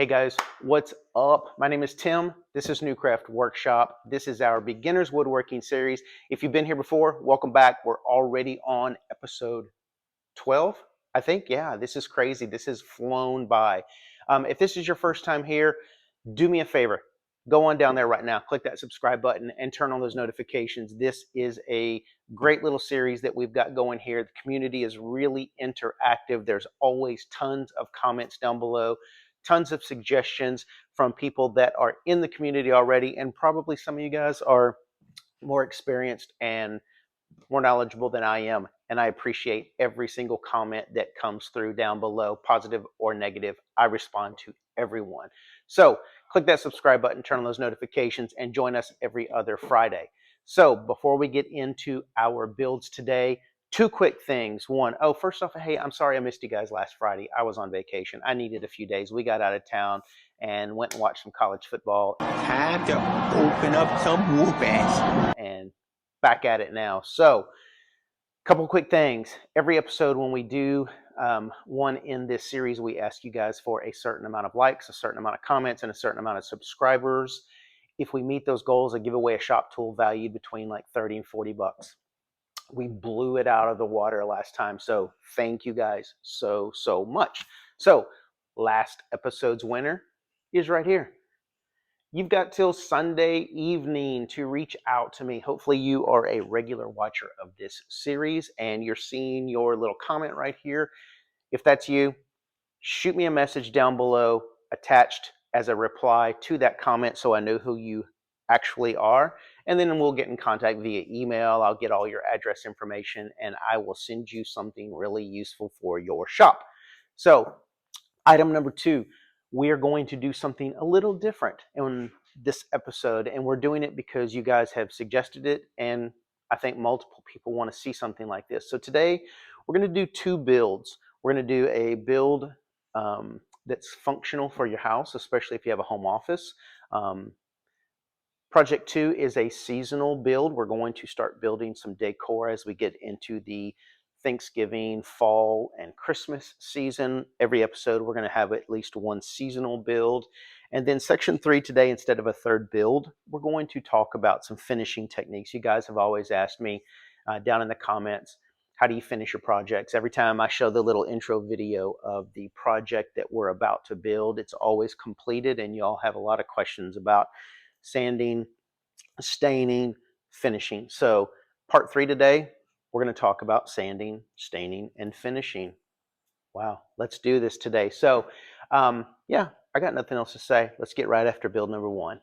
Hey guys, what's up? My name is Tim. This is Newcraft Workshop. This is our beginners woodworking series. If you've been here before, welcome back. We're already on episode 12, I think. Yeah, this is crazy. This has flown by. If this is your first time here, do me a favor. Go on down there right now, click that subscribe button and turn on those notifications. This is a great little series that we've got going here. The community is really interactive. There's always tons of comments down below, tons of suggestions from people that are in the community already, and probably some of you guys are more experienced and more knowledgeable than I am, and I appreciate every single comment that comes through down below, positive or negative. I respond to everyone. So click that subscribe button, turn on those notifications, and join us every other Friday. So before we get into our builds today, two quick things. One, first off, hey, I'm sorry I missed you guys last Friday. I was on vacation. I needed a few days. We got out of town and went and watched some college football. Time to open up some whoop-ass. And back at it now. So couple quick things. Every episode when we do one in this series, we ask you guys for a certain amount of likes, a certain amount of comments, and a certain amount of subscribers. If we meet those goals, I give away a shop tool valued between like 30 and 40 bucks. We blew it out of the water last time, so thank you guys so much. So last episode's winner is right here. You've got till Sunday evening to reach out to me. Hopefully you are a regular watcher of this series and you're seeing your little comment right here. If that's you, shoot me a message down below attached as a reply to that comment so I know who you actually are. And then we'll get in contact via email. I'll get all your address information and I will send you something really useful for your shop. So item number 2. We are going to do something a little different in this episode, and we're doing it because you guys have suggested it, and I think multiple people want to see something like this. So today, we're going to do 2 builds. We're going to do a build that's functional for your house, especially if you have a home office. Project 2 is a seasonal build. We're going to start building some decor as we get into the Thanksgiving, fall, and Christmas season. Every episode, we're going to have at least one seasonal build. And then section 3 today, instead of a third build, we're going to talk about some finishing techniques. You guys have always asked me down in the comments, how do you finish your projects? Every time I show the little intro video of the project that we're about to build, it's always completed, and y'all have a lot of questions about sanding, staining, finishing. So part 3 today, we're going to talk about sanding, staining, and finishing. Wow, let's do this today. So, yeah, I got nothing else to say. Let's get right after build number 1.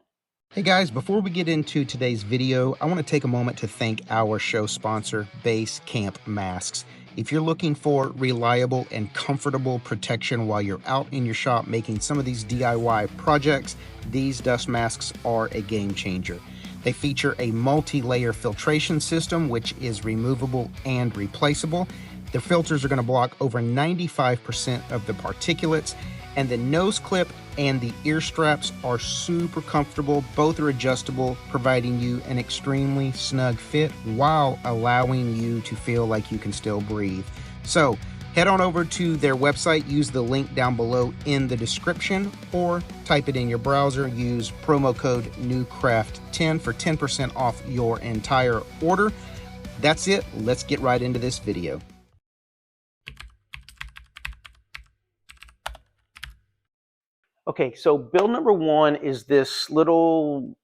Hey guys, before we get into today's video, I want to take a moment to thank our show sponsor, Base Camp Masks. If you're looking for reliable and comfortable protection while you're out in your shop making some of these DIY projects, these dust masks are a game changer. They feature a multi-layer filtration system, which is removable and replaceable. The filters are going to block over 95% of the particulates, and the nose clip and the ear straps are super comfortable. Both are adjustable, providing you an extremely snug fit while allowing you to feel like you can still breathe. So head on over to their website, use the link down below in the description, or type it in your browser, use promo code NEWCRAFT10 for 10% off your entire order. That's it, let's get right into this video. Okay, so build number 1 is this little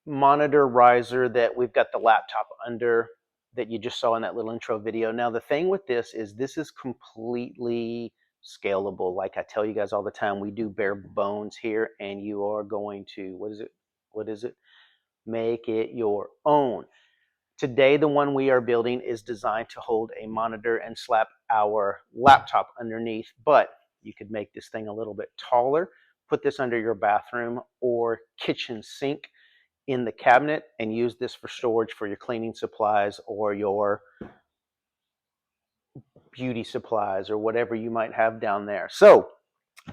monitor riser that we've got the laptop under that you just saw in that little intro video. Now, the thing with this is completely scalable. Like I tell you guys all the time, we do bare bones here, and you are going to, what is it? Make it your own. Today, the one we are building is designed to hold a monitor and slap our laptop underneath, but you could make this thing a little bit taller, put this under your bathroom or kitchen sink in the cabinet, and use this for storage for your cleaning supplies or your beauty supplies or whatever you might have down there. So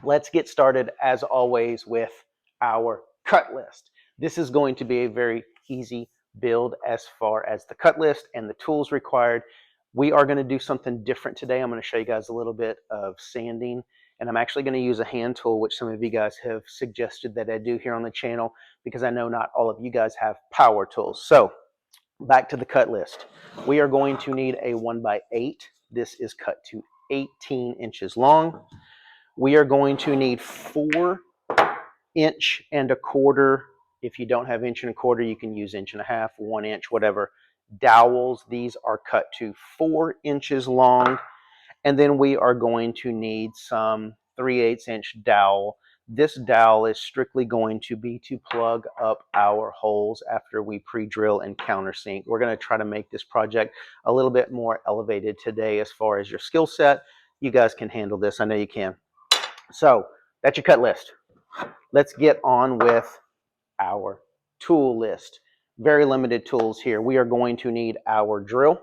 let's get started, as always, with our cut list. This is going to be a very easy build as far as the cut list and the tools required. We are going to do something different today. I'm going to show you guys a little bit of sanding And I'm actually going to use a hand tool, which some of you guys have suggested that I do here on the channel, because I know not all of you guys have power tools. So back to the cut list. We are going to need a 1x8. This is cut to 18 inches long. We are going to need 4 inch and a quarter. If you don't have inch and a quarter, you can use inch and a half, 1 inch, whatever. Dowels, these are cut to 4 inches long. And then we are going to need some 3/8 inch dowel. This dowel is strictly going to be to plug up our holes after we pre-drill and countersink. We're going to try to make this project a little bit more elevated today as far as your skill set. You guys can handle this. I know you can. So that's your cut list. Let's get on with our tool list. Very limited tools here. We are going to need our drill,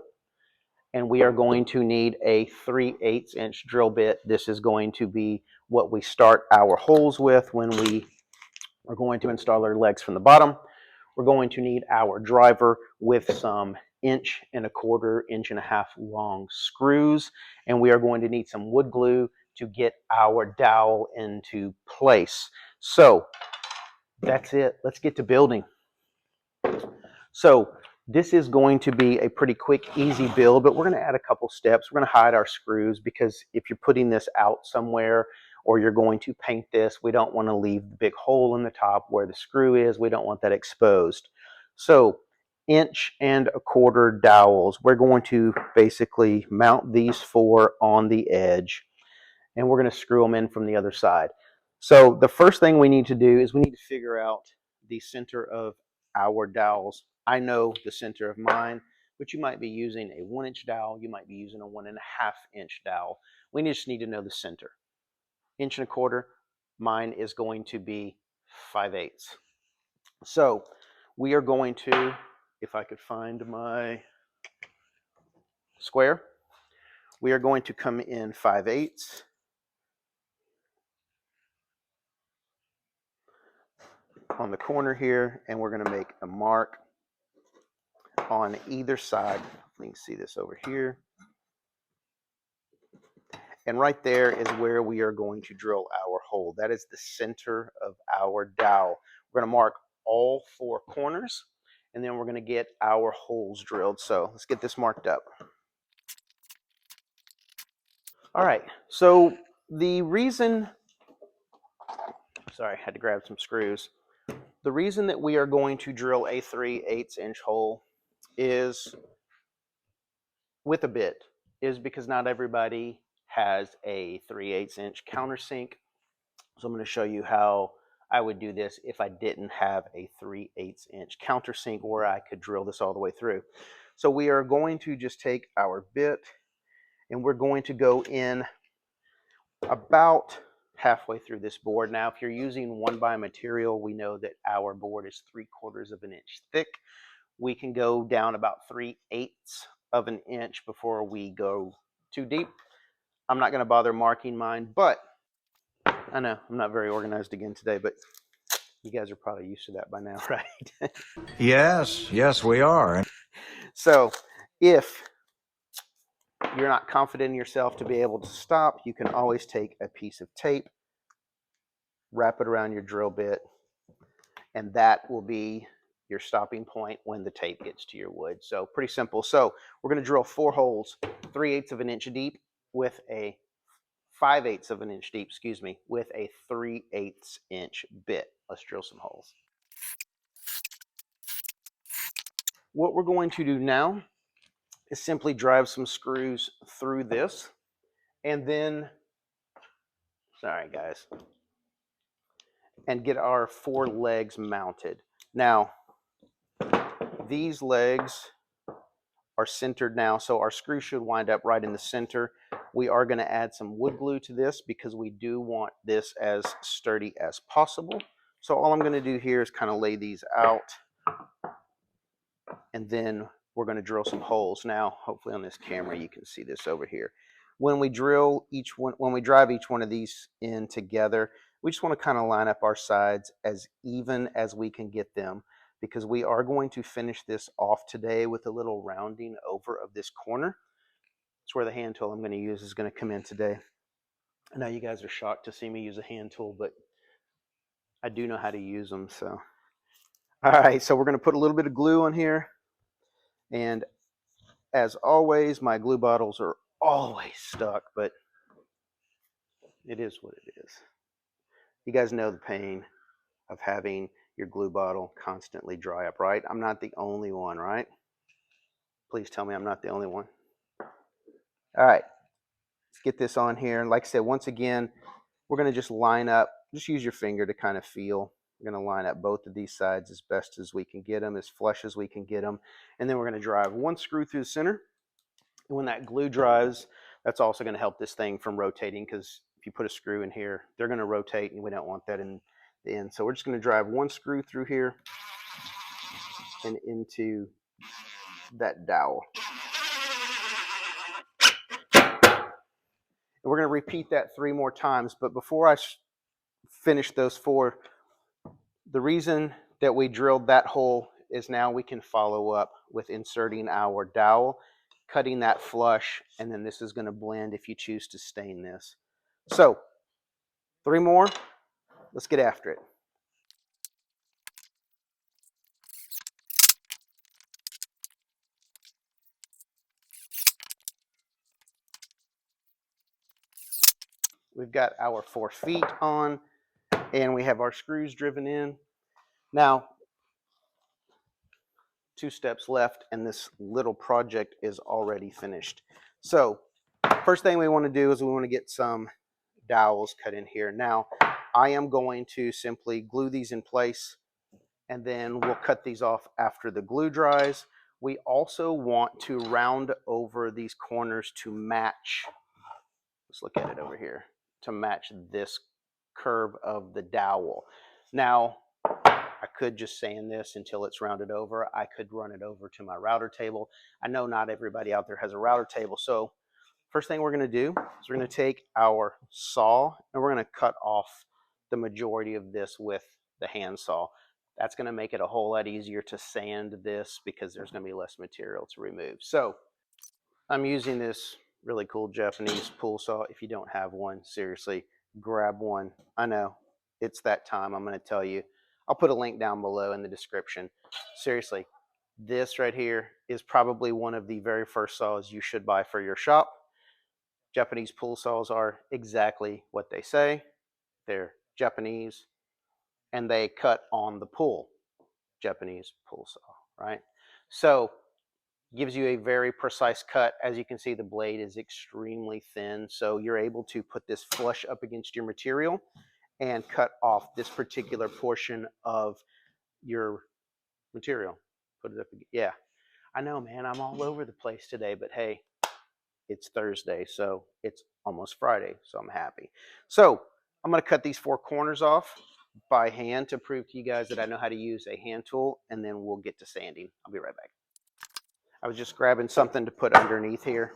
and we are going to need a 3/8 inch drill bit. This is going to be what we start our holes with when we are going to install our legs from the bottom. We're going to need our driver with some inch and a quarter, inch and a half long screws, and we are going to need some wood glue to get our dowel into place. So that's it. Let's get to building. So this is going to be a pretty quick, easy build, but we're going to add a couple steps. We're going to hide our screws, because if you're putting this out somewhere or you're going to paint this, we don't want to leave the big hole in the top where the screw is. We don't want that exposed. So inch and a quarter dowels. We're going to basically mount these 4 on the edge, and we're going to screw them in from the other side. So the first thing we need to do is we need to figure out the center of our dowels. I know the center of mine, but you might be using a 1 inch dowel. You might be using a 1.5 inch dowel. We just need to know the center. Inch and a quarter. Mine is going to be 5/8. So we are going to, if I could find my square, we are going to come in 5/8. On the corner here, and we're going to make a mark on either side. You can see this over here. And right there is where we are going to drill our hole. That is the center of our dowel. We're going to mark all 4 corners, and then we're going to get our holes drilled. So let's get this marked up. All right, so the reason, sorry, I had to grab some screws. The reason that we are going to drill a 3/8 inch hole is with a bit is because not everybody has a 3/8 inch countersink. So I'm going to show you how I would do this if I didn't have a 3/8 inch countersink where I could drill this all the way through. So we are going to just take our bit, and we're going to go in about halfway through this board. Now, if you're using 1x material, we know that our board is 3/4 of an inch thick. We can go down about 3/8 of an inch before we go too deep. I'm not going to bother marking mine, but I know I'm not very organized again today, but you guys are probably used to that by now, right? Yes, we are. So if you're not confident in yourself to be able to stop, you can always take a piece of tape, wrap it around your drill bit, and that will be your stopping point when the tape gets to your wood. So pretty simple. So we're going to drill 4 holes, 3/8 of an inch deep with a 5/8 of an inch deep, with a 3/8 inch bit. Let's drill some holes. What we're going to do now is simply drive some screws through this, and then, sorry guys, and get our 4 legs mounted. Now, these legs are centered now, so our screw should wind up right in the center. We are going to add some wood glue to this because we do want this as sturdy as possible. So all I'm going to do here is kind of lay these out, and then we're going to drill some holes. Now, hopefully on this camera you can see this over here. When we drive each one of these in together, we just want to kind of line up our sides as even as we can get them, because we are going to finish this off today with a little rounding over of this corner. It's where the hand tool I'm going to use is going to come in today. I know you guys are shocked to see me use a hand tool, but I do know how to use them. So, all right, so we're going to put a little bit of glue on here. And as always, my glue bottles are always stuck, but it is what it is. You guys know the pain of having your glue bottle constantly dry up, right? I'm not the only one, right? Please tell me I'm not the only one. All right, let's get this on here. And like I said, once again, we're going to just line up, just use your finger to kind of feel. We're going to line up both of these sides as best as we can get them, as flush as we can get them. And then we're going to drive one screw through the center. And when that glue dries, that's also going to help this thing from rotating, because if you put a screw in here, they're going to rotate, and we don't want that in the end. So we're just going to drive one screw through here and into that dowel. And we're going to repeat that 3 more times. But before I finish those 4, the reason that we drilled that hole is now we can follow up with inserting our dowel, cutting that flush, and then this is going to blend if you choose to stain this. So 3 more. Let's get after it. We've got our 4 feet on, and we have our screws driven in. Now, 2 steps left, and this little project is already finished. So, first thing we want to do is we want to get some dowels cut in here. Now, I am going to simply glue these in place, and then we'll cut these off after the glue dries. We also want to round over these corners to match, let's look at it over here, to match this curve of the dowel. Now, I could just sand this until it's rounded over. I could run it over to my router table. I know not everybody out there has a router table. So first thing we're going to do is we're going to take our saw and we're going to cut off the majority of this with the hand saw. That's going to make it a whole lot easier to sand this because there's going to be less material to remove. So I'm using this really cool Japanese pool saw. If you don't have one, seriously, grab one. I know it's that time. I'm going to tell you. I'll put a link down below in the description. Seriously, this right here is probably one of the very first saws you should buy for your shop. Japanese pool saws are exactly what they say. They're Japanese, and they cut on the pool. Japanese pool saw, right? So gives you a very precise cut. As you can see, the blade is extremely thin, so you're able to put this flush up against your material and cut off this particular portion of your material. Put it up again. Yeah, I know, man, I'm all over the place today, but hey, it's Thursday, so it's almost Friday, so I'm happy. So I'm going to cut these 4 corners off by hand to prove to you guys that I know how to use a hand tool, and then we'll get to sanding. I'll be right back. I was just grabbing something to put underneath here.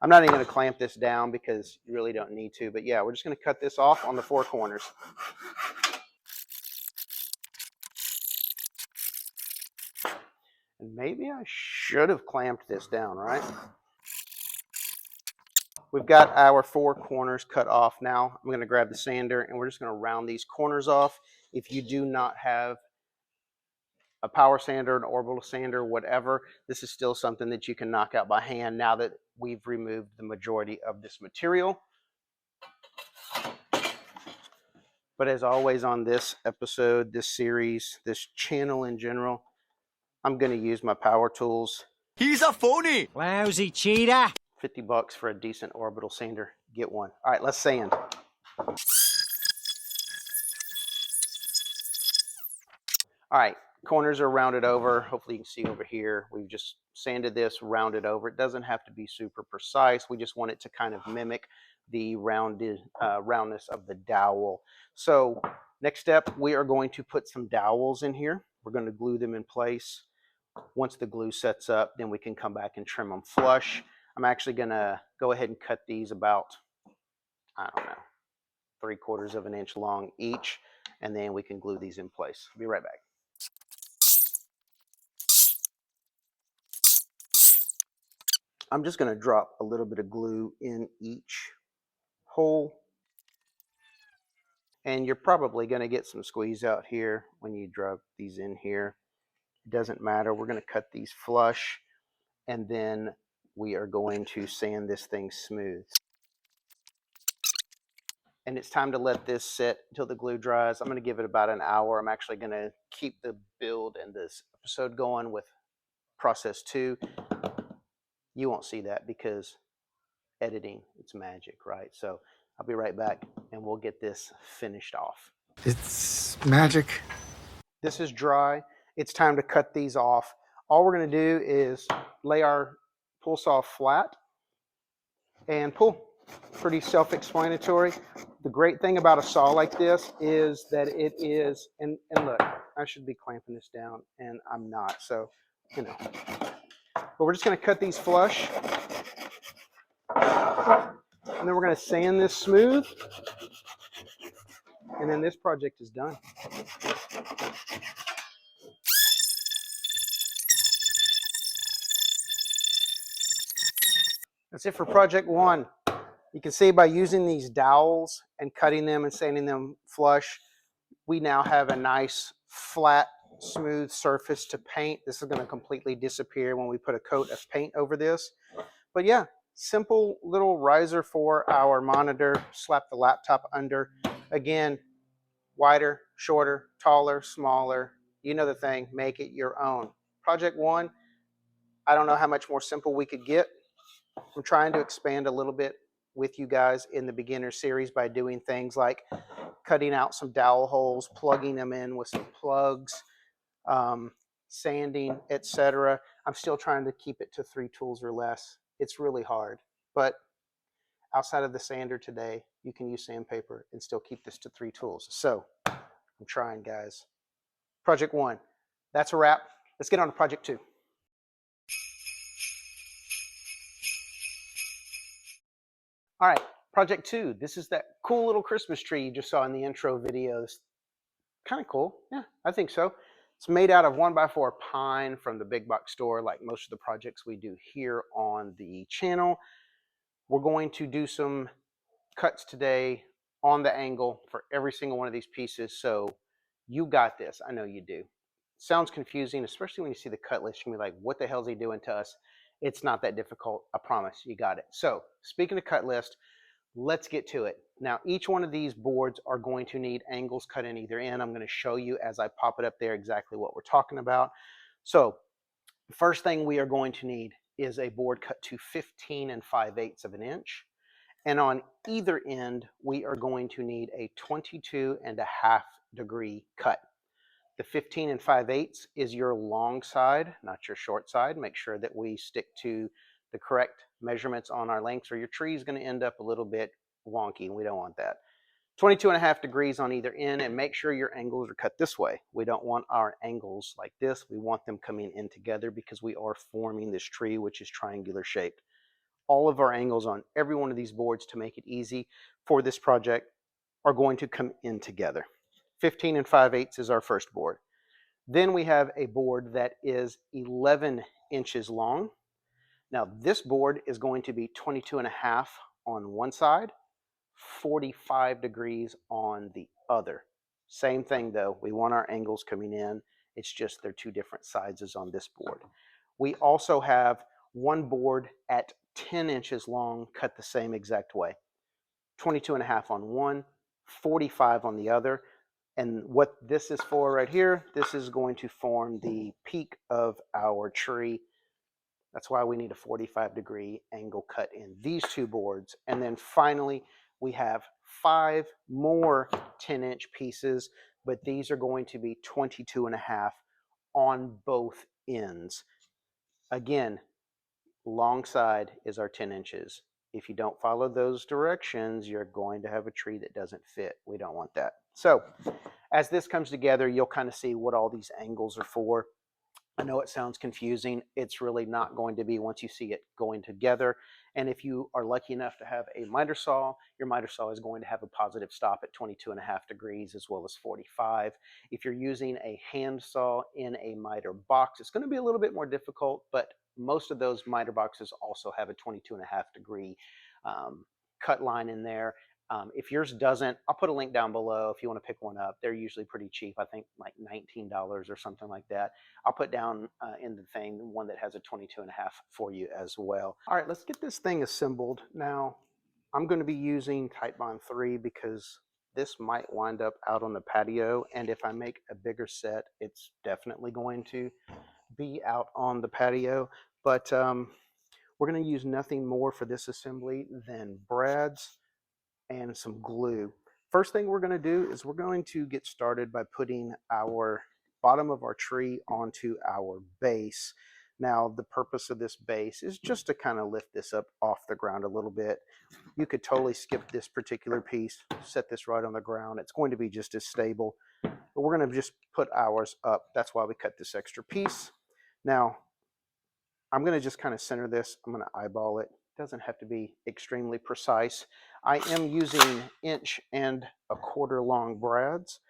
I'm not even going to clamp this down because you really don't need to, but yeah, we're just going to cut this off on the 4 corners. And maybe I should have clamped this down, right? We've got our 4 corners cut off now. I'm going to grab the sander and we're just going to round these corners off. If you do not have a power sander, an orbital sander, whatever, this is still something that you can knock out by hand now that we've removed the majority of this material. But as always on this episode, this series, this channel in general, I'm going to use my power tools. He's a phony! Lousy cheater! $50 for a decent orbital sander. Get one. All right, let's sand. All right, corners are rounded over. Hopefully you can see over here. We've just sanded this, rounded over. It doesn't have to be super precise. We just want it to kind of mimic the roundness of the dowel. So next step, we are going to put some dowels in here. We're going to glue them in place. Once the glue sets up, then we can come back and trim them flush. I'm actually going to go ahead and cut these about, I don't know, 3/4 of an inch long each, and then we can glue these in place. I'll be right back. I'm just going to drop a little bit of glue in each hole. And you're probably going to get some squeeze out here when you drop these in here. It doesn't matter. We're going to cut these flush, and then we are going to sand this thing smooth. And it's time to let this sit until the glue dries. I'm going to give it about an hour. I'm actually going to keep the build and this episode going with process 2. You won't see that because editing, it's magic, right? So I'll be right back and we'll get this finished off. It's magic. This is dry. It's time to cut these off. All we're going to do is lay our pull saw flat and pull. Pretty self-explanatory. The great thing about a saw like this is that it is, and look, I should be clamping this down and I'm not, so, you know. But we're just going to cut these flush. And then we're going to sand this smooth. And then this project is done. That's it for project 1. You can see by using these dowels and cutting them and sanding them flush, we now have a nice flat, smooth surface to paint. This is going to completely disappear when we put a coat of paint over this. But yeah, simple little riser for our monitor. Slap the laptop under. Again, wider, shorter, taller, smaller. You know the thing, make it your own. Project 1, I don't know how much more simple we could get. I'm trying to expand a little bit with you guys in the beginner series by doing things like cutting out some dowel holes, plugging them in with some plugs, sanding, etc. I'm still trying to keep it to 3 tools or less. It's really hard, but outside of the sander today, you can use sandpaper and still keep this to 3 tools. So I'm trying, guys. Project 1, that's a wrap. Let's get on to project 2. All right, project 2. This is that cool little Christmas tree you just saw in the intro videos. Kind of cool. Yeah, I think so. It's made out of 1x4 pine from the big box store, like most of the projects we do here on the channel. We're going to do some cuts today on the angle for every single one of these pieces. So you got this. I know you do. Sounds confusing, especially when you see the cut list. You're going to be like, what the hell is he doing to us? It's not that difficult. I promise. You got it. So speaking of cut list, let's get to it. Now, each one of these boards are going to need angles cut in either end. I'm going to show you as I pop it up there exactly what we're talking about. So first thing we are going to need is a board cut to 15 5/8 of an inch. And on either end, we are going to need a 22.5 degree cut. The 15 5/8 is your long side, not your short side. Make sure that we stick to the correct measurements on our lengths, or your tree is going to end up a little bit wonky, and we don't want that. 22.5 degrees on either end, and make sure your angles are cut this way. We don't want our angles like this. We want them coming in together because we are forming this tree, which is triangular shaped. All of our angles on every one of these boards, to make it easy for this project, are going to come in together. 15 5/8 is our first board. Then we have a board that is 11 inches long. Now this board is going to be 22.5 on one side, 45 degrees on the other. Same thing though, we want our angles coming in. It's just they're 2 different sizes on this board. We also have one board at 10 inches long, cut the same exact way. 22.5 on one, 45 on the other. And what this is for right here, this is going to form the peak of our tree. That's why we need a 45 degree angle cut in these 2 boards. And then finally, we have 5 more 10-inch pieces, but these are going to be 22.5 on both ends. Again, long side is our 10 inches. If you don't follow those directions, you're going to have a tree that doesn't fit. We don't want that. So as this comes together, you'll kind of see what all these angles are for. I know it sounds confusing. It's really not going to be once you see it going together. And if you are lucky enough to have a miter saw, your miter saw is going to have a positive stop at 22.5 degrees as well as 45. If you're using a hand saw in a miter box, it's going to be a little bit more difficult, but most of those miter boxes also have a 22.5 degree cut line in there. If yours doesn't, I'll put a link down below if you want to pick one up. They're usually pretty cheap. I think like $19 or something like that. I'll put down in the thing one that has a 22.5 for you as well. All right, let's get this thing assembled. Now, I'm going to be using Titebond 3 because this might wind up out on the patio, and if I make a bigger set, it's definitely going to be out on the patio. But we're going to use nothing more for this assembly than brads and some glue. First thing we're going to do is we're going to get started by putting our bottom of our tree onto our base. Now, the purpose of this base is just to kind of lift this up off the ground a little bit. You could totally skip this particular piece, set this right on the ground. It's going to be just as stable, but we're going to just put ours up. That's why we cut this extra piece. Now, I'm going to just kind of center this. I'm going to eyeball it. It doesn't have to be extremely precise. I am using 1.25 inch long brads.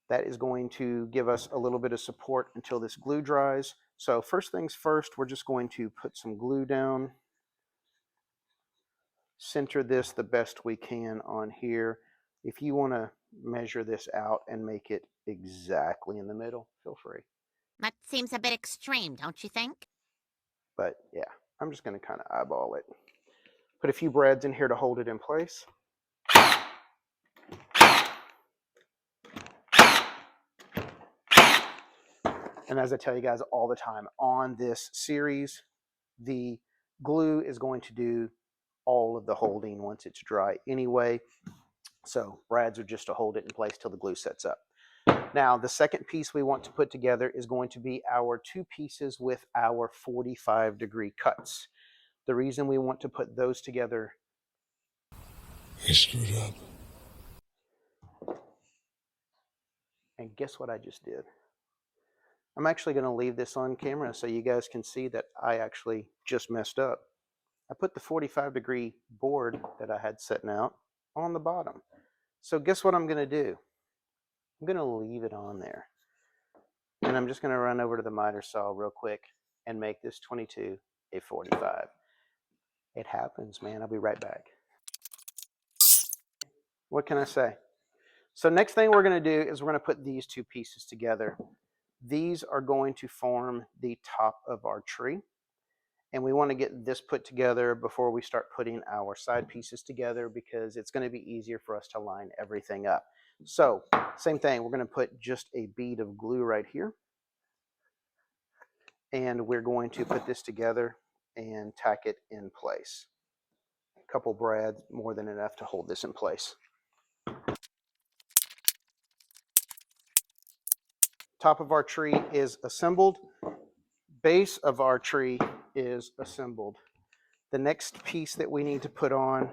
That is going to give us a little bit of support until this glue dries. So first things first, we're just going to put some glue down. Center this the best we can on here. If you want to measure this out and make it exactly in the middle, feel free. That seems a bit extreme, don't you think? But yeah, I'm just going to kind of eyeball it. Put a few brads in here to hold it in place. And as I tell you guys all the time on this series, the glue is going to do all of the holding once it's dry anyway. So brads are just to hold it in place till the glue sets up. Now, the second piece we want to put together is going to be our two pieces with our 45-degree cuts. The reason we want to put those together... I screwed up. And guess what I just did? I'm actually going to leave this on camera so you guys can see that I actually just messed up. I put the 45-degree board that I had setting out on the bottom. So guess what I'm going to do? I'm going to leave it on there. And I'm just going to run over to the miter saw real quick and make this 22 a 45. It happens, man. I'll be right back. What can I say? So next thing we're going to do is we're going to put these two pieces together. These are going to form the top of our tree. And we want to get this put together before we start putting our side pieces together because it's going to be easier for us to line everything up. So same thing, we're going to put just a bead of glue right here. And we're going to put this together and tack it in place. A couple brads, more than enough to hold this in place. Top of our tree is assembled. Base of our tree is assembled. The next piece that we need to put on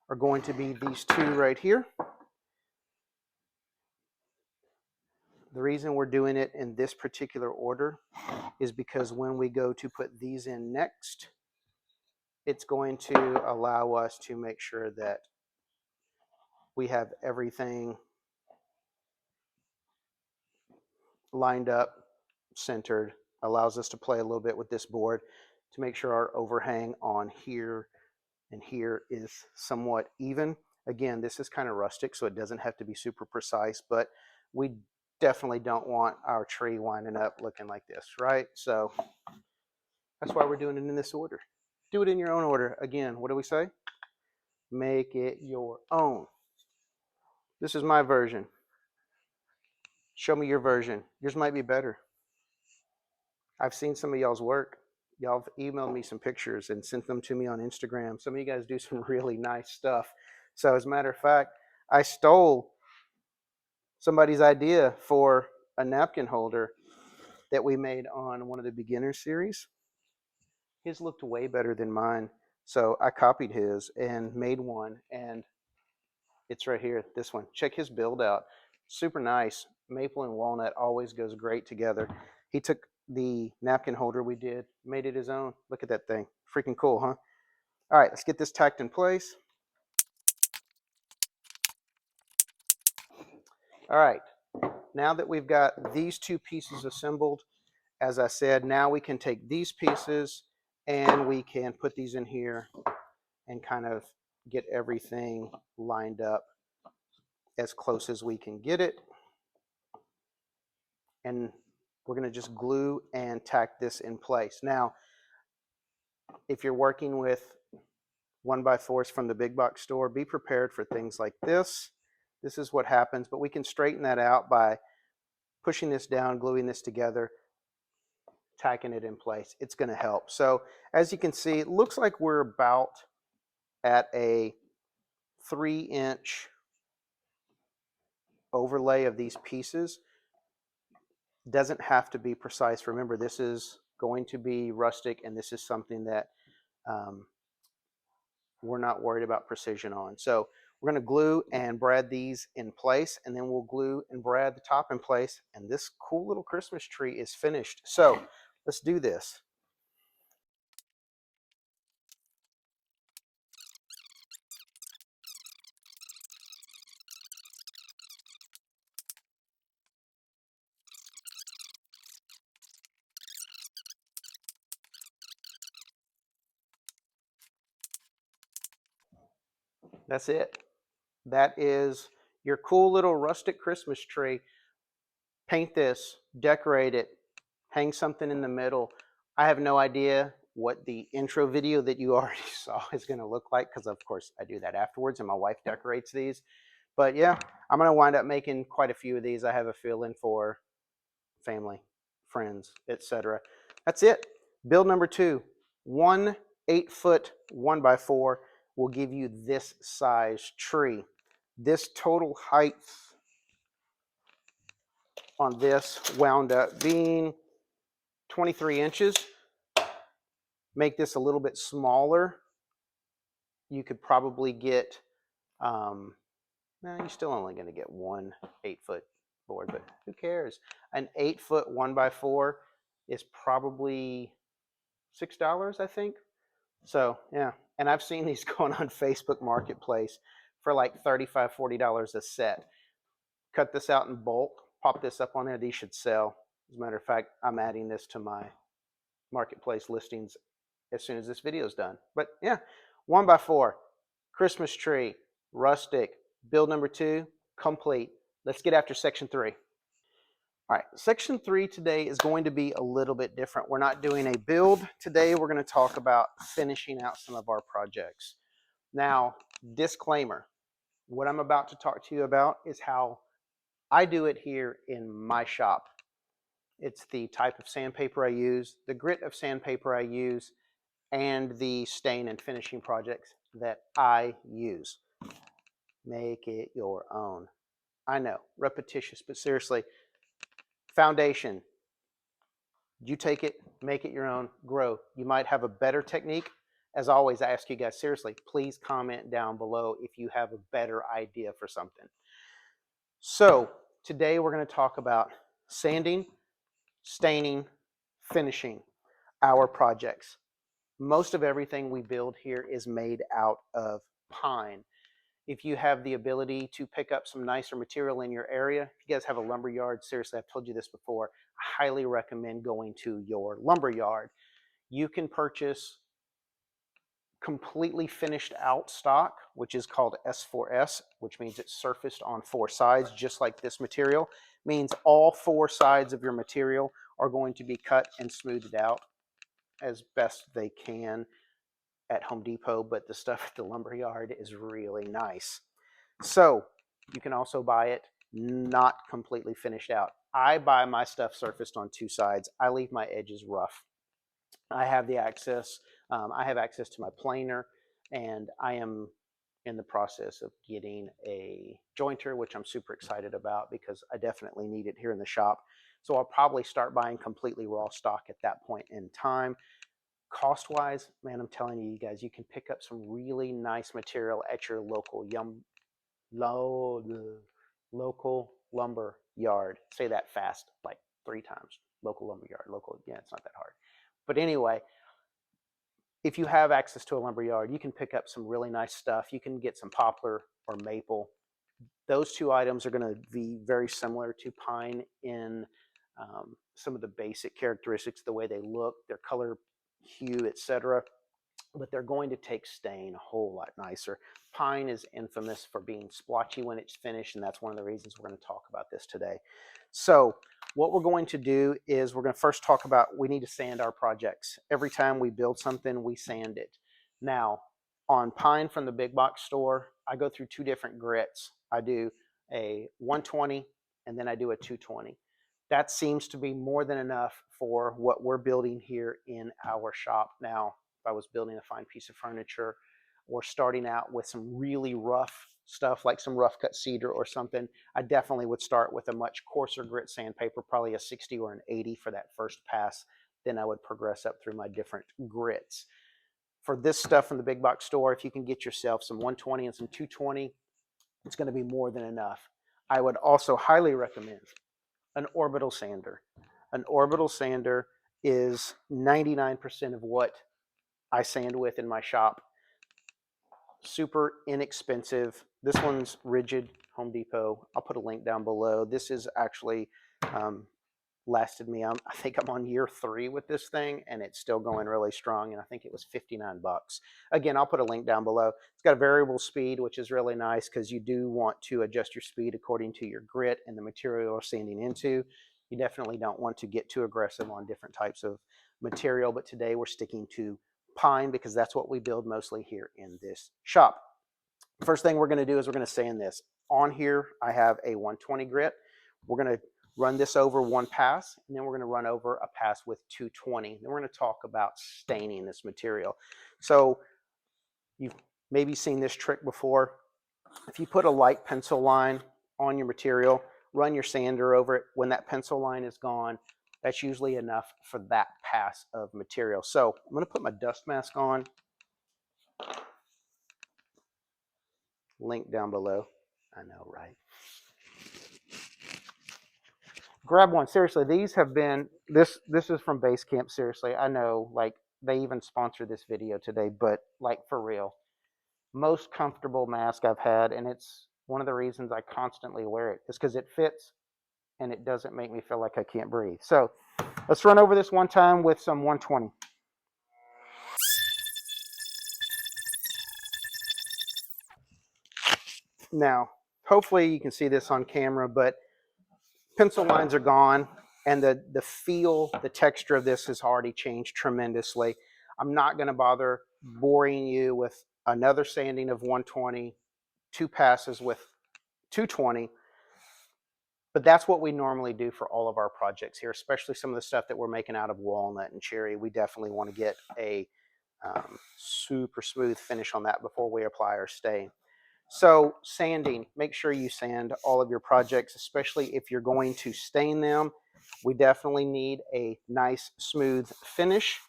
are going to be these two right here. The reason we're doing it in this particular order is because when we go to put these in next, it's going to allow us to make sure that we have everything lined up, centered, allows us to play a little bit with this board to make sure our overhang on here and here is somewhat even. Again, this is kind of rustic, so it doesn't have to be super precise, but we definitely don't want our tree winding up looking like this, right? So that's why we're doing it in this order. Do it in your own order. Again, what do we say? Make it your own. This is my version. Show me your version. Yours might be better. I've seen some of y'all's work. Y'all have emailed me some pictures and sent them to me on Instagram. Some of you guys do some really nice stuff. So as a matter of fact, I stole somebody's idea for a napkin holder that we made on one of the beginner series. His looked way better than mine. So I copied his and made one, and it's right here, this one. Check his build out. Super nice. Maple and walnut always goes great together. He took the napkin holder we did, made it his own. Look at that thing. Freaking cool, huh? All right, let's get this tacked in place. All right, now that we've got these two pieces assembled, as I said, now we can take these pieces and we can put these in here and kind of get everything lined up as close as we can get it. And we're going to just glue and tack this in place. Now, if you're working with 1x4s from the big box store, be prepared for things like this. This is what happens, but we can straighten that out by pushing this down, gluing this together, tacking it in place. It's going to help. So as you can see, it looks like we're about at a 3-inch overlay of these pieces. Doesn't have to be precise. Remember, this is going to be rustic, and this is something that we're not worried about precision on. So we're going to glue and brad these in place, and then we'll glue and brad the top in place, and this cool little Christmas tree is finished. So let's do this. That's it. That is your cool little rustic Christmas tree. Paint this, decorate it, hang something in the middle. I have no idea what the intro video that you already saw is going to look like, because of course I do that afterwards and my wife decorates these. But yeah, I'm going to wind up making quite a few of these. I have a feeling for family, friends, etc. That's it. Build number 2. 1 8-foot 1x4 will give you this size tree. This total height on this wound up being 23 inches. Make this a little bit smaller. You could probably get, no, you're still only going to get 1 8-foot board, but who cares? An 8-foot 1x4 is probably $6, I think. So yeah, and I've seen these going on Facebook Marketplace for like $35, $40 a set. Cut this out in bulk, pop this up on there. These should sell. As a matter of fact, I'm adding this to my marketplace listings as soon as this video is done. But yeah, 1x4, Christmas tree, rustic, build number 2, complete. Let's get after section 3. All right, section 3 today is going to be a little bit different. We're not doing a build today. We're going to talk about finishing out some of our projects. Now, disclaimer, what I'm about to talk to you about is how I do it here in my shop. It's the type of sandpaper I use, the grit of sandpaper I use, and the stain and finishing projects that I use. Make it your own. I know, repetitious, but seriously, foundation. You take it, make it your own, grow. You might have a better technique. As always, I ask you guys, seriously, please comment down below if you have a better idea for something. So today we're going to talk about sanding, staining, finishing our projects. Most of everything we build here is made out of pine. If you have the ability to pick up some nicer material in your area, if you guys have a lumber yard, seriously, I've told you this before, I highly recommend going to your lumber yard. You can purchase completely finished out stock, which is called S4S, which means it's surfaced on 4 sides, just like this material. Means all 4 sides of your material are going to be cut and smoothed out as best they can at Home Depot, but the stuff at the lumber yard is really nice. So you can also buy it not completely finished out. I buy my stuff surfaced on 2 sides. I leave my edges rough. I have the access. I have access to my planer, and I am in the process of getting a jointer, which I'm super excited about because I definitely need it here in the shop. So I'll probably start buying completely raw stock at that point in time. Cost wise, man, I'm telling you guys, you can pick up some really nice material at your local local lumber yard. Say that fast like 3 times. Local lumber yard. Local, yeah, it's not that hard. But anyway, if you have access to a lumber yard, you can pick up some really nice stuff. You can get some poplar or maple. Those 2 items are going to be very similar to pine in some of the basic characteristics, the way they look, their color, hue, etc. but they're going to take stain a whole lot nicer. Pine is infamous for being splotchy when it's finished, and that's one of the reasons we're going to talk about this today. So what we're going to do is we're going to first talk about, we need to sand our projects. Every time we build something, we sand it. Now, on pine from the big box store, I go through two different grits. I do a 120 and then I do a 220. That seems to be more than enough for what we're building here in our shop. Now, if I was building a fine piece of furniture or starting out with some really rough stuff like some rough cut cedar or something, I definitely would start with a much coarser grit sandpaper, probably a 60 or an 80 for that first pass. Then I would progress up through my different grits. For this stuff from the big box store, if you can get yourself some 120 and some 220, it's going to be more than enough. I would also highly recommend an orbital sander. An orbital sander is 99% of what I sand with in my shop. Super inexpensive. This one's Rigid, Home Depot. I'll put a link down below. This is actually lasted me, I think I'm on year 3 with this thing, and it's still going really strong, and I think it was 59 bucks. Again, I'll put a link down below. It's got a variable speed, which is really nice because you do want to adjust your speed according to your grit and the material you're sanding into. You definitely don't want to get too aggressive on different types of material, but today we're sticking to pine because that's what we build mostly here in this shop. First thing we're going to do is we're going to sand this. On here, I have a 120 grit. We're going to run this over one pass, and then we're going to run over a pass with 220. Then we're going to talk about staining this material. So you've maybe seen this trick before. If you put a light pencil line on your material, run your sander over it. When that pencil line is gone, that's usually enough for that pass of material. So I'm going to put my dust mask on. Link down below. I know, right? Grab one. Seriously, these have been, this is from Base Camp. Seriously, I know, like, they even sponsored this video today, but like, for real, most comfortable mask I've had, and it's one of the reasons I constantly wear it, is because it fits and it doesn't make me feel like I can't breathe. So let's run over this one time with some 120. Now, hopefully you can see this on camera, but pencil lines are gone, and the feel, the texture of this has already changed tremendously. I'm not going to bother boring you with another sanding of 120, 2 passes with 220, but that's what we normally do for all of our projects here, especially some of the stuff that we're making out of walnut and cherry. We definitely want to get a super smooth finish on that before we apply our stain. So sanding, make sure you sand all of your projects, especially if you're going to stain them. We definitely need a nice smooth finish.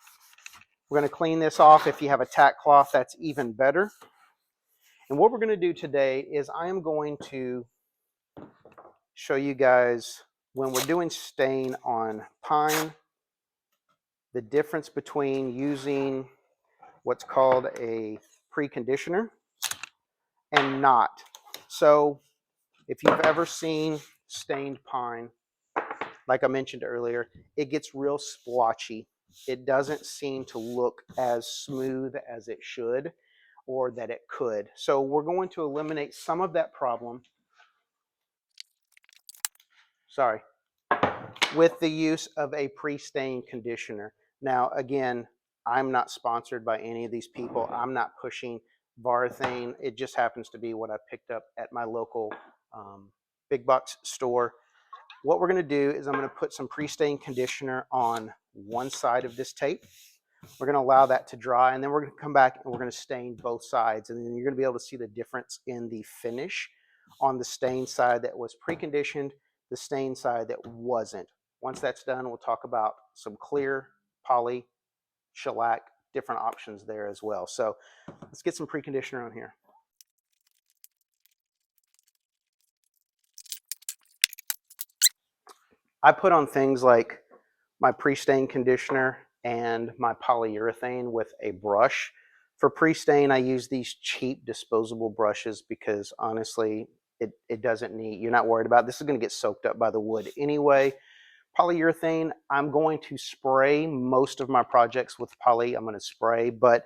We're going to clean this off. If you have a tack cloth, that's even better. And what we're going to do today is I am going to show you guys, when we're doing stain on pine, the difference between using what's called a preconditioner and not. So if you've ever seen stained pine, like I mentioned earlier, it gets real splotchy. It doesn't seem to look as smooth as it should or that it could. So we're going to eliminate some of that problem, with the use of a pre-stain conditioner. Now, again, I'm not sponsored by any of these people. I'm not pushing Varathane. It just happens to be what I picked up at my local big box store. What we're going to do is I'm going to put some pre-stain conditioner on one side of this tape. We're going to allow that to dry, and then we're going to come back and we're going to stain both sides, and then you're going to be able to see the difference in the finish on the stain side that was preconditioned, the stain side that wasn't. Once that's done, we'll talk about some clear, poly, shellac, different options there as well. So let's get some preconditioner on here. I put on things like my pre-stain conditioner and my polyurethane with a brush. For pre-stain, I use these cheap disposable brushes because honestly, it doesn't need, you're not worried about it. This is going to get soaked up by the wood anyway. Polyurethane, I'm going to spray most of my projects with poly. I'm going to spray, but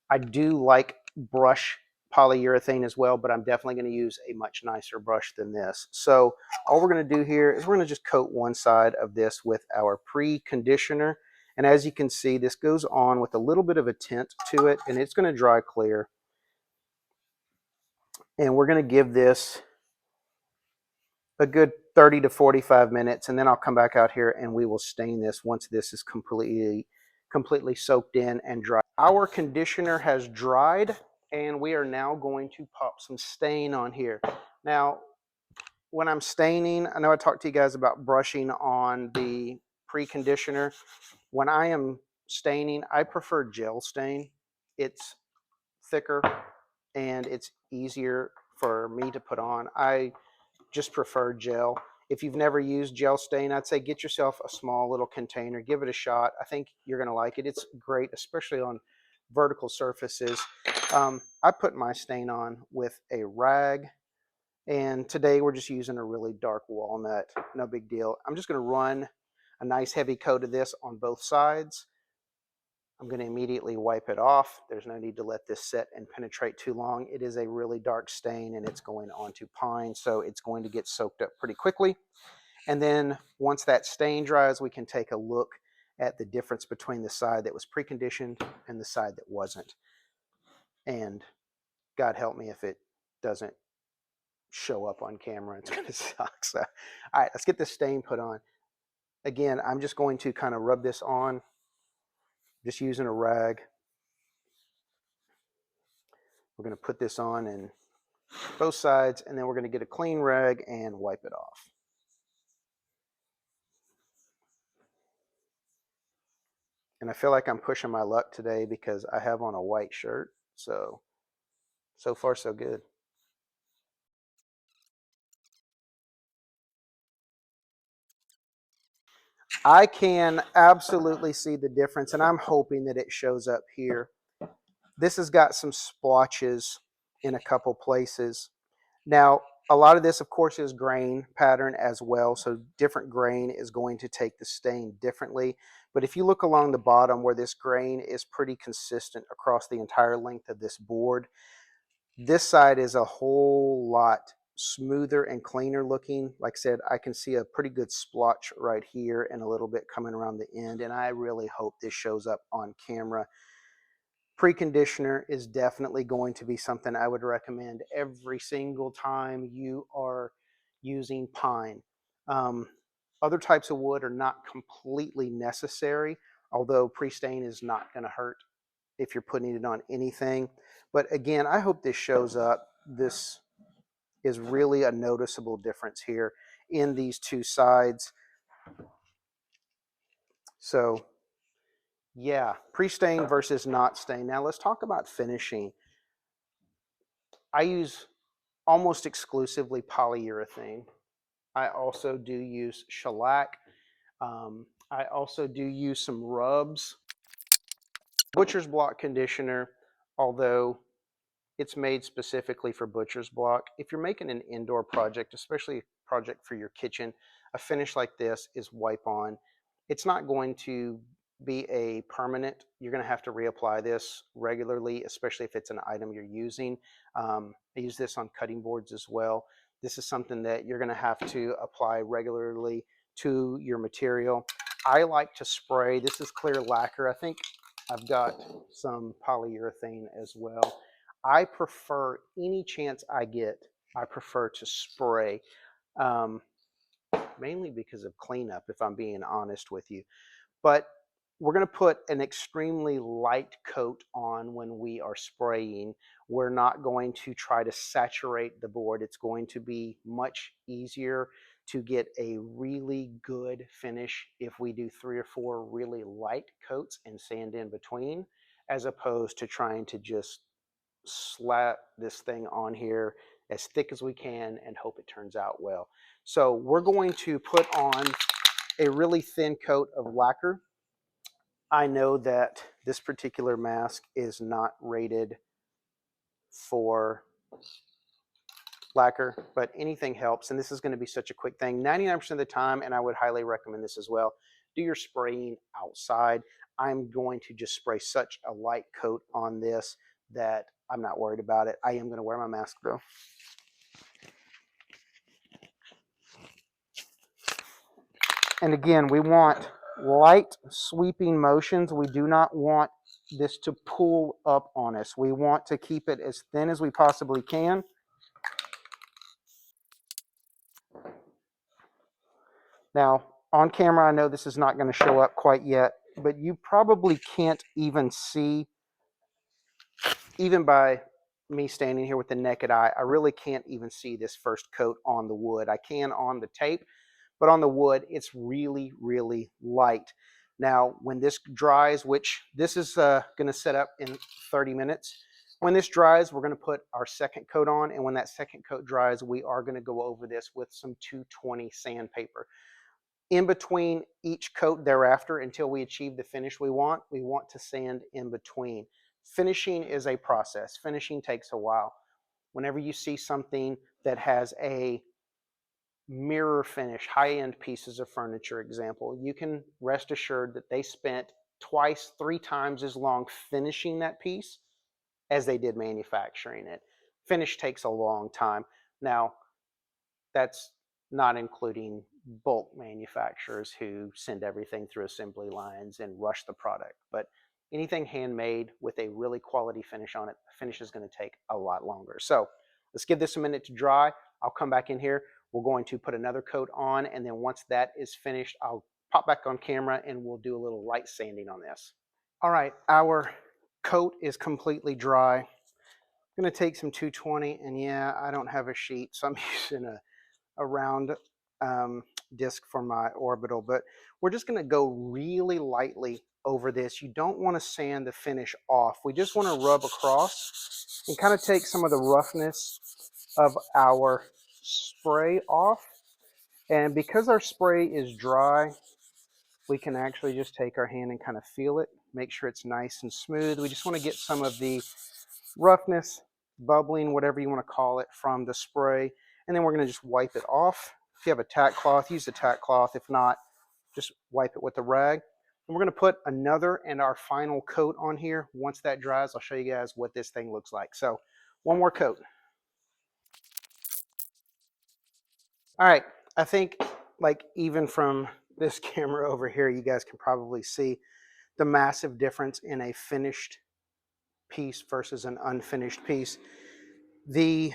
I do like brush polyurethane as well, but I'm definitely going to use a much nicer brush than this. So all we're going to do here is we're going to just coat one side of this with our pre-conditioner. And as you can see, this goes on with a little bit of a tint to it, and it's going to dry clear. And we're going to give this a good 30 to 45 minutes, and then I'll come back out here and we will stain this once this is completely soaked in and dry. Our conditioner has dried, and we are now going to pop some stain on here. Now, when I'm staining, I know I talked to you guys about brushing on the pre-conditioner. When I am staining, I prefer gel stain. It's thicker and it's easier for me to put on. I just prefer gel. If you've never used gel stain, I'd say get yourself a small little container, give it a shot. I think you're going to like it. It's great, especially on vertical surfaces. I put my stain on with a rag, and today we're just using a really dark walnut. No big deal. I'm just going to run a nice heavy coat of this on both sides. I'm going to immediately wipe it off. There's no need to let this set and penetrate too long. It is a really dark stain, and it's going onto pine, so it's going to get soaked up pretty quickly. And then once that stain dries, we can take a look at the difference between the side that was preconditioned and the side that wasn't. And God help me if it doesn't show up on camera. It's going to suck. So, all right, let's get this stain put on. Again, I'm just going to kind of rub this on, just using a rag. We're going to put this on and both sides, and then we're going to get a clean rag and wipe it off. And I feel like I'm pushing my luck today because I have on a white shirt. So far so good. I can absolutely see the difference, and I'm hoping that it shows up here. This has got some splotches in a couple places. Now, a lot of this, of course, is grain pattern as well, so different grain is going to take the stain differently. But if you look along the bottom where this grain is pretty consistent across the entire length of this board, this side is a whole lot smoother and cleaner looking. Like I said, I can see a pretty good splotch right here and a little bit coming around the end, and I really hope this shows up on camera. Preconditioner is definitely going to be something I would recommend every single time you are using pine. Other types of wood are not completely necessary, although pre-stain is not going to hurt if you're putting it on anything. But again, I hope this shows up. This is really a noticeable difference here in these two sides. So yeah, pre-stain versus not stain. Now let's talk about finishing. I use almost exclusively polyurethane. I also do use shellac. I also do use some rubs. Butcher's block conditioner, although it's made specifically for butcher's block. If you're making an indoor project, especially a project for your kitchen, a finish like this is wipe on. It's not going to be a permanent. You're going to have to reapply this regularly, especially if it's an item you're using. I use this on cutting boards as well. This is something that you're going to have to apply regularly to your material. I like to spray. This is clear lacquer. I think I've got some polyurethane as well. I prefer, any chance I get, I prefer to spray, mainly because of cleanup, if I'm being honest with you. But we're going to put an extremely light coat on when we are spraying. We're not going to try to saturate the board. It's going to be much easier to get a really good finish if we do 3 or 4 really light coats and sand in between, as opposed to trying to just slap this thing on here as thick as we can and hope it turns out well. So we're going to put on a really thin coat of lacquer. I know that this particular mask is not rated for lacquer, but anything helps. And this is going to be such a quick thing. 99% of the time, and I would highly recommend this as well, do your spraying outside. I'm going to just spray such a light coat on this that I'm not worried about it. I am going to wear my mask though. And again, we want light sweeping motions. We do not want this to pull up on us. We want to keep it as thin as we possibly can. Now, on camera, I know this is not going to show up quite yet, but you probably can't even see, even by me standing here with the naked eye, I really can't even see this first coat on the wood. I can on the tape, but on the wood, it's really, really light. Now, when this dries, which this is going to set up in 30 minutes, when this dries, we're going to put our second coat on, and when that second coat dries, we are going to go over this with some 220 sandpaper. In between each coat thereafter, until we achieve the finish we want to sand in between. Finishing is a process. Finishing takes a while. Whenever you see something that has a mirror finish, high-end pieces of furniture example, you can rest assured that they spent twice, 3 times as long finishing that piece as they did manufacturing it. Finish takes a long time. Now, that's not including bulk manufacturers who send everything through assembly lines and rush the product. But anything handmade with a really quality finish on it, the finish is going to take a lot longer. So let's give this a minute to dry. I'll come back in here. We're going to put another coat on, and then once that is finished, I'll pop back on camera and we'll do a little light sanding on this. All right, our coat is completely dry. I'm going to take some 220, and yeah, I don't have a sheet, so I'm using a round disc for my orbital, but we're just going to go really lightly over this. You don't want to sand the finish off. We just want to rub across and kind of take some of the roughness of our spray off. And because our spray is dry, we can actually just take our hand and kind of feel it, make sure it's nice and smooth. We just want to get some of the roughness, bubbling, whatever you want to call it, from the spray. And then we're going to just wipe it off. If you have a tack cloth, use a tack cloth. If not, just wipe it with a rag. And we're going to put another and our final coat on here. Once that dries, I'll show you guys what this thing looks like. So one more coat. All right, I think like even from this camera over here, you guys can probably see the massive difference in a finished piece versus an unfinished piece. The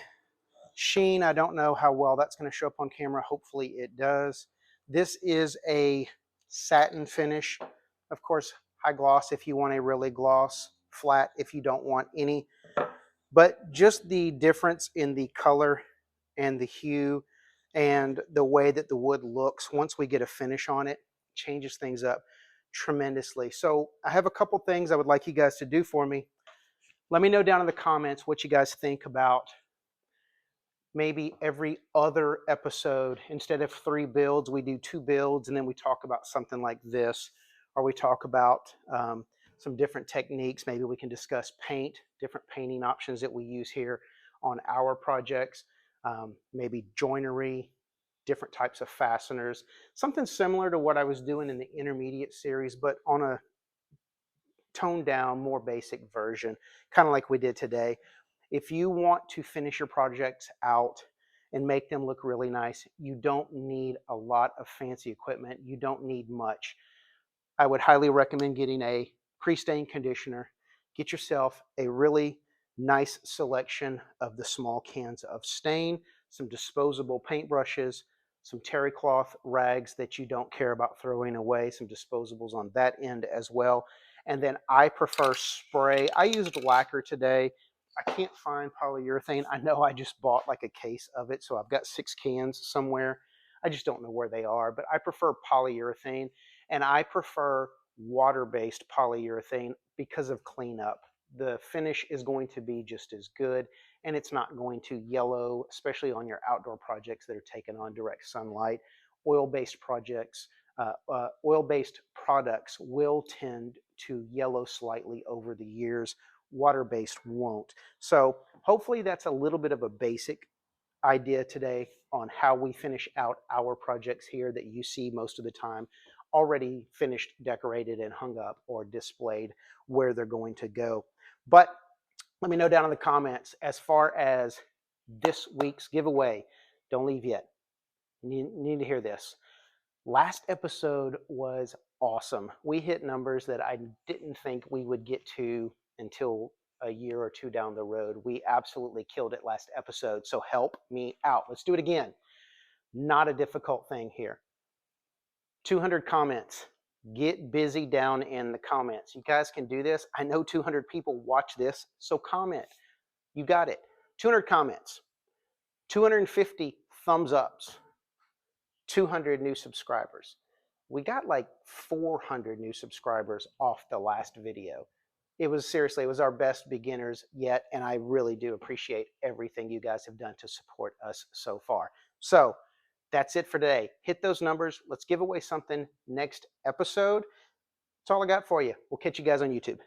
sheen, I don't know how well that's going to show up on camera. Hopefully it does. This is a satin finish. Of course, high gloss if you want a really gloss, flat if you don't want any. But just the difference in the color and the hue and the way that the wood looks once we get a finish on it changes things up tremendously. So I have a couple things I would like you guys to do for me. Let me know down in the comments what you guys think about maybe every other episode, instead of 3 builds, we do 2 builds, and then we talk about something like this, or we talk about some different techniques. Maybe we can discuss paint, different painting options that we use here on our projects, maybe joinery, different types of fasteners, something similar to what I was doing in the intermediate series, but on a toned down, more basic version, kind of like we did today. If you want to finish your projects out and make them look really nice, you don't need a lot of fancy equipment. You don't need much. I would highly recommend getting a pre-stain conditioner. Get yourself a really nice selection of the small cans of stain, some disposable paintbrushes, some terry cloth rags that you don't care about throwing away, some disposables on that end as well. And then I prefer spray. I used lacquer today. I can't find polyurethane. I know I just bought like a case of it, so I've got 6 cans somewhere. I just don't know where they are, but I prefer polyurethane, and I prefer water-based polyurethane because of cleanup. The finish is going to be just as good, and it's not going to yellow, especially on your outdoor projects that are taken on direct sunlight. Oil-based projects, oil-based products will tend to yellow slightly over the years. Water-based won't. So hopefully that's a little bit of a basic idea today on how we finish out our projects here that you see most of the time already finished, decorated, and hung up or displayed where they're going to go. But let me know down in the comments as far as this week's giveaway. Don't leave yet. You need to hear this. Last episode was awesome. We hit numbers that I didn't think we would get to until a year or two down the road. We absolutely killed it last episode. So help me out. Let's do it again. Not a difficult thing here. 200 comments. Get busy down in the comments. You guys can do this. I know 200 people watch this, so comment. You got it. 200 comments. 250 thumbs ups. 200 new subscribers. We got like 400 new subscribers off the last video. It was our best beginners yet, and I really do appreciate everything you guys have done to support us so far. So that's it for today. Hit those numbers. Let's give away something next episode. That's all I got for you. We'll catch you guys on YouTube.